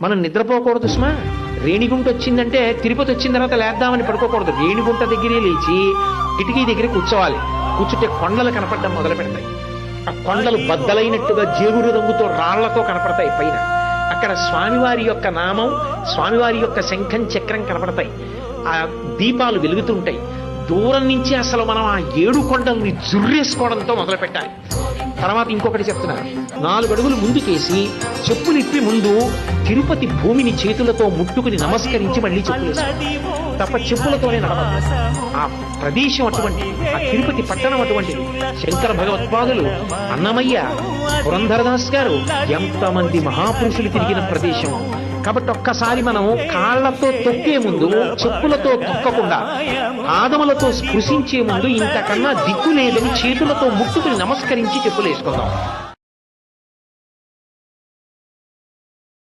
మనం నిద్రపోకూడదు సుమా. రేణిగుంట వచ్చిందంటే తిరుపతి వచ్చిన తర్వాత లేద్దామని పడుకోకూడదు. రేణిగుంట దగ్గరే లేచి కిటికీ దగ్గర కూర్చోవాలి. కూర్చుంటే కొండలు కనపడడం మొదలు పెడతాయి. ఆ కొండలు బద్దలైనట్టుగా జేగురు రంగుతో రాళ్లతో కనపడతాయి పైన. అక్కడ స్వామివారి యొక్క నామం, స్వామివారి యొక్క శంఖం చక్రం కనపడతాయి. ఆ దీపాలు వెలుగుతుంటాయి. దూరం నుంచి అసలు మనం ఆ 7 కొండల్ని జుర్రేసుకోవడంతో మొదలు పెట్టాలి. తర్వాత ఇంకొకటి చెప్తున్నారు, 4 అడుగులు ముందుకేసి చెప్పులు ఇప్పి ముందు తిరుపతి భూమిని చేతులతో ముట్టుకుని నమస్కరించి మళ్ళీ చెప్పులు వేసుకోవాలి. తప్ప చెప్పులతోనే నడవాలి. ఆ ప్రదేశం అటువంటి, ఆ తిరుపతి పట్టణం అటువంటిది. శంకర భగవత్పాదులు, అన్నమయ్య, పురంధరదాస్ గారు ఎంతమంది మహాపురుషులు తిరిగిన ప్రదేశం. కాబట్టి ఒక్కసారి మనం కాళ్లతో తొక్కే ముందు, చెప్పులతో తొక్కకుండా పాదములతో స్పృశించే ముందు ఇంతకన్నా దిక్కు లేదని చేతులతో ముట్టుకుని నమస్కరించి చెప్పులు వేసుకుందాం.